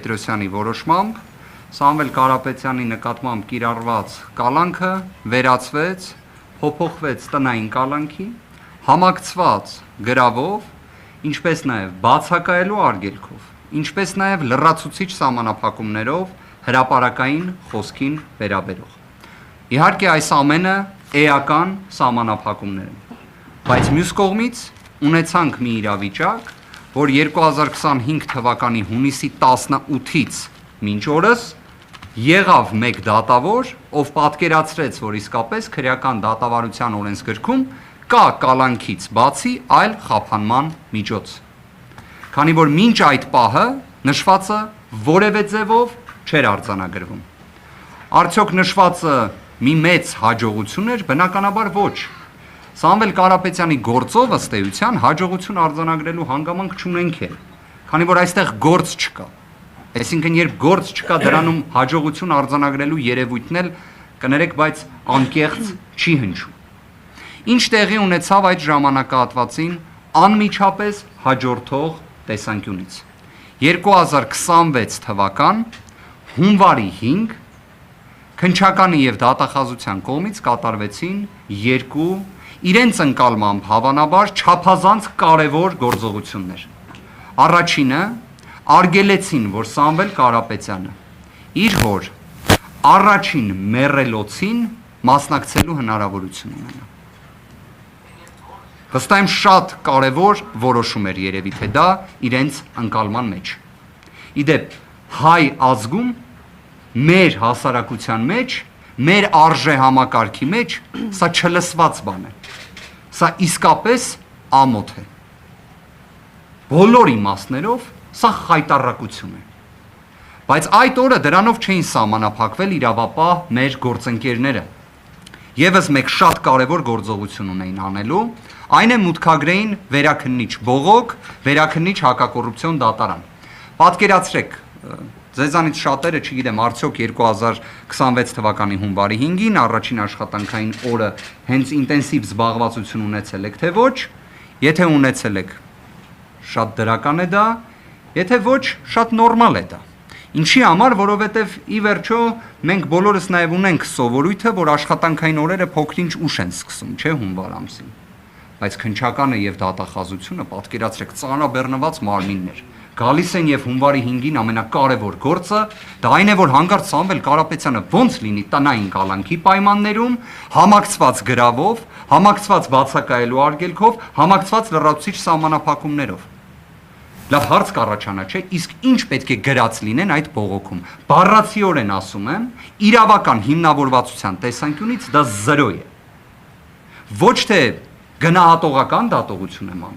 Պետրոսյանի որոշմամբ Սամվել Կարապետյանի նկատմամբ կիրառված կալանքը վերածվեց, փոփոխվեց տնային կալանքի, համակցված գրավով, ինչպես նաև բացակայելու արգելքով, ինչպես նաև լրացուցիչ սահմանափակումներով հրապարակային խոսքին վերաբերող։ Իհարկե այս ամենը էական սահմանափակումներ են, բայց մյուս կողմից ունեցանք մի իրավիճակ, որ 2025 թվականի հունիսի 18-ից մինչ օրս եղավ մեկ դատավոր, ով պատկերացրեց, որ իսկապես քրեական դատավարության օրենսգրքում կա կալանքից բացի այլ խափանման միջոց։ Քանի որ մինչ այդ պահը նշվածը որևէ ձևով չէր արձանագրվում։ Արդյոք նշվածը մի մեծ հաջողություն էր, բնականաբար ոչ։ Սամվել Կարապետյանի գործով ըստ էության հաջողություն արձանագրելու հանգամանք չունենք էլ, քանի որ այստեղ գործ չկա։ Այսինքն երբ գործ չկա, դրանում հաջողություն արձանագրելու երևույթն էլ կներեք, բայց անկեղծ չի հնչում։ Ինչ տեղի ունեցավ այդ ժամանակահատվածին անմիջապես հաջորդող տեսանկյունից։ 2026 թվական հունվարի 5 քննչականի եւ դատախազության կողմից կատարվեցին երկու իրենց ընկալմամբ հավանաբար չափազանց կարևոր գործողություններ։ Առաջինը արգելեցին, որ Սամվել Կարապետյանը իր հոր առաջին մեռելոցին մասնակցելու հնարավորություն ունենա։ Վստահ եմ շատ կարևոր որոշում էր երևի թե դա իրենց ընկալման մեջ։ Իդեպ հայ ազգում մեր հասարակության մեջ, մեր արժե համակարգի մեջ սա չլսված բան է։ Սա իսկապես ամոթ է։ Բոլոր իմաստներով սա խայտառակություն է։ Բայց այդ օրը դրանով չէին սահմանափակվել իրավապահ մեր գործընկերները։ Եվս մեկ շատ կարևոր գործողություն ունեին անելու, այն է մուտքագրեին վերաքննիչ բողոք, վերաքննիչ հակակոռուպցիոն դատարան։ Պատկերացրեք, ձեզանից շատերը, չգիտեմ, արդյոք 2026 թվականի հունվարի 5-ին առաջին աշխատանքային օրը հենց ինտենսիվ զբաղվածություն ունեցել եք, թե ոչ, եթե ունեցել եք, շատ դրական է դա, եթե ոչ, շատ նորմալ է դա։ Ինչի համար, որովհետև ի վերջո մենք բոլորս նաև ունենք սովորույթը, որ աշխատանքային օրերը փոքրինչ ուշ են սկսում, չէ, հունվար ամսին։ Բայց քննչականը եւ դատախազությունը պատկերացրեք ծանրաբեռնված մարմիններ գալիս են եւ հունվարի 5-ին ամենակարևոր գործը դա այն է, որ հանկարծ Սամվել Կարապետյանը ոնց լինի տնային կալանքի պայմաններում, համակցված գրավով, համակցված բացակայելու արգելքով, համակցված լրացուցիչ սահմանափակումներով։ Լավ հարց կառաջանա, չէ, իսկ ինչ պետք է գրած լինեն այդ բողոքում։ Բառացիորեն ասում եմ, իրավական հիմնավորվածության տեսանկյունից դա 0 է։ Ոչ թե գնահատողական դատողություն եմ անում։